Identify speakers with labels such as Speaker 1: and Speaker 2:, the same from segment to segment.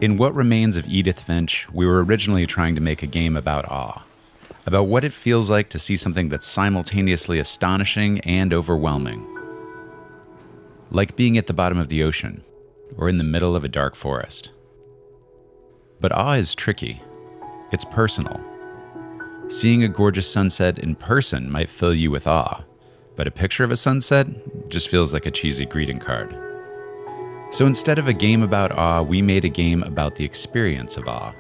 Speaker 1: In What Remains of Edith Finch, we were originally trying to make a game about awe, about what it feels like to see something that's simultaneously astonishing and overwhelming. Like being at the bottom of the ocean, or in the middle of a dark forest. But awe is tricky. It's personal. Seeing a gorgeous sunset in person might fill you with awe, but a picture of a sunset just feels like a cheesy greeting card. So instead of a game about awe, we made a game about the experience of awe.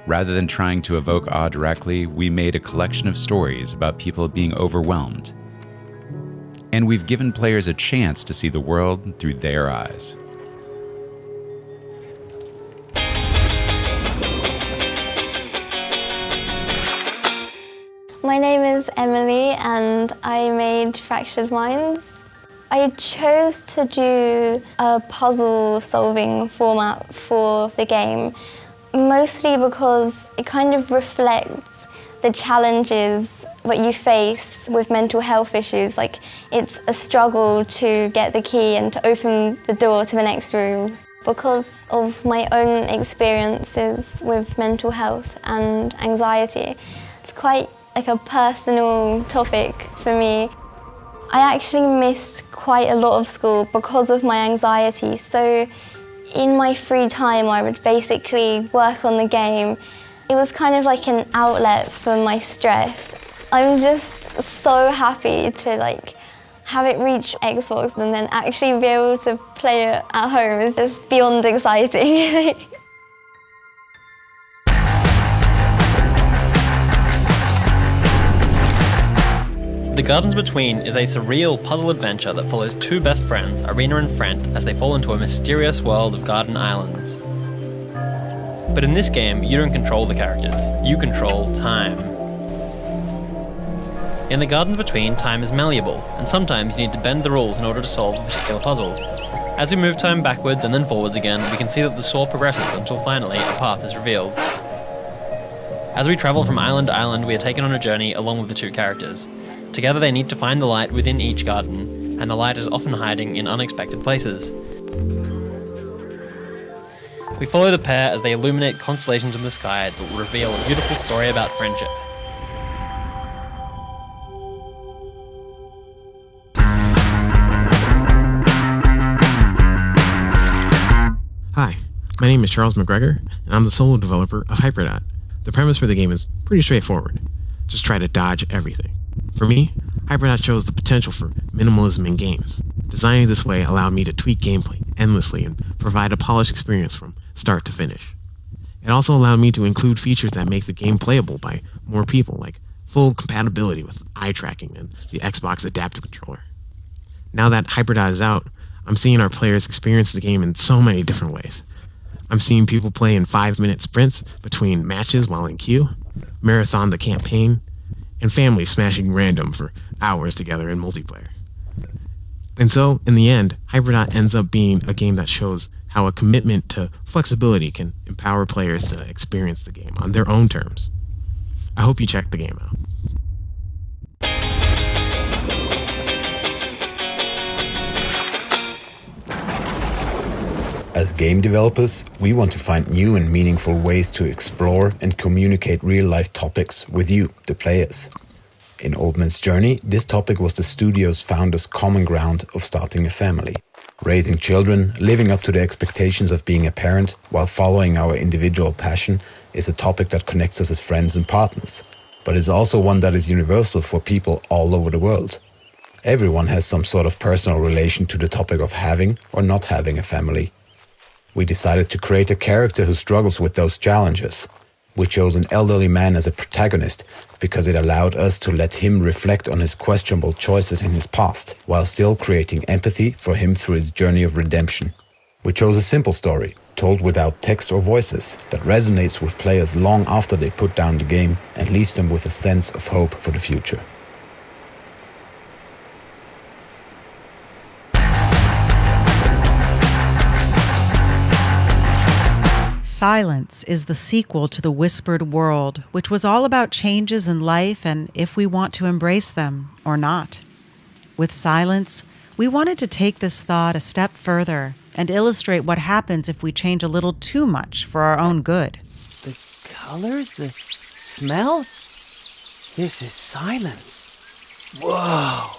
Speaker 1: Rather than trying to evoke awe directly, we made a collection of stories about people being overwhelmed. And we've given players a chance to see the world through their eyes.
Speaker 2: My name is Emily and I made Fractured Minds. I chose to do a puzzle-solving format for the game, mostly because it kind of reflects the challenges what you face with mental health issues. Like, it's a struggle to get the key and to open the door to the next room. Because of my own experiences with mental health and anxiety, it's quite like a personal topic for me. I actually missed quite a lot of school because of my anxiety, so in my free time I would basically work on the game. It was kind of like an outlet for my stress. I'm just so happy to have it reach Xbox and then actually be able to play it at home is just beyond exciting.
Speaker 3: The Gardens Between is a surreal puzzle adventure that follows two best friends, Arena and Frent, as they fall into a mysterious world of garden islands. But in this game, you don't control the characters, you control time. In The Gardens Between, time is malleable, and sometimes you need to bend the rules in order to solve a particular puzzle. As we move time backwards and then forwards again, we can see that the saw progresses until finally a path is revealed. As we travel from island to island, we are taken on a journey along with the two characters. Together they need to find the light within each garden, and the light is often hiding in unexpected places. We follow the pair as they illuminate constellations in the sky that will reveal a beautiful story about friendship.
Speaker 4: Hi, my name is Charles McGregor, and I'm the solo developer of Hyperdot. The premise for the game is pretty straightforward. Just try to dodge everything. For me, Hyperdot shows the potential for minimalism in games. Designing this way allowed me to tweak gameplay endlessly and provide a polished experience from start to finish. It also allowed me to include features that make the game playable by more people, like full compatibility with eye tracking and the Xbox Adaptive Controller. Now that Hyperdot is out, I'm seeing our players experience the game in so many different ways. I'm seeing people play in 5-minute sprints between matches while in queue, marathon the campaign, and families smashing random for hours together in multiplayer. And so, in the end, Hyperdot ends up being a game that shows how a commitment to flexibility can empower players to experience the game on their own terms. I hope you check the game out.
Speaker 5: As game developers, we want to find new and meaningful ways to explore and communicate real-life topics with you, the players. In Oldness Journey, this topic was the studio's founders' common ground of starting a family. Raising children, living up to the expectations of being a parent, while following our individual passion, is a topic that connects us as friends and partners. But it's also one that is universal for people all over the world. Everyone has some sort of personal relation to the topic of having or not having a family. We decided to create a character who struggles with those challenges. We chose an elderly man as a protagonist because it allowed us to let him reflect on his questionable choices in his past, while still creating empathy for him through his journey of redemption. We chose a simple story, told without text or voices, that resonates with players long after they put down the game and leaves them with a sense of hope for the future.
Speaker 6: Silence is the sequel to The Whispered World, which was all about changes in life and if we want to embrace them or not. With Silence, we wanted to take this thought a step further and illustrate what happens if we change a little too much for our own good.
Speaker 7: The colors, the smell? This is silence. Whoa.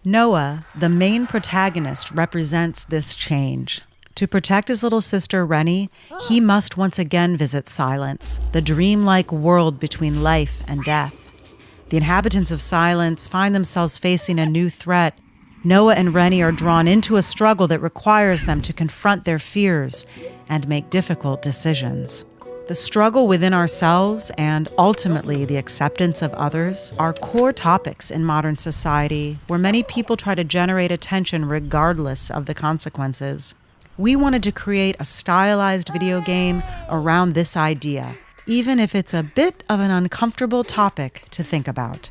Speaker 6: Noah, the main protagonist, represents this change. To protect his little sister, Rennie, he must once again visit Silence, the dreamlike world between life and death. The inhabitants of Silence find themselves facing a new threat. Noah and Rennie are drawn into a struggle that requires them to confront their fears and make difficult decisions. The struggle within ourselves and ultimately the acceptance of others are core topics in modern society where many people try to generate attention regardless of the consequences. We wanted to create a stylized video game around this idea, even if it's a bit of an uncomfortable topic to think about.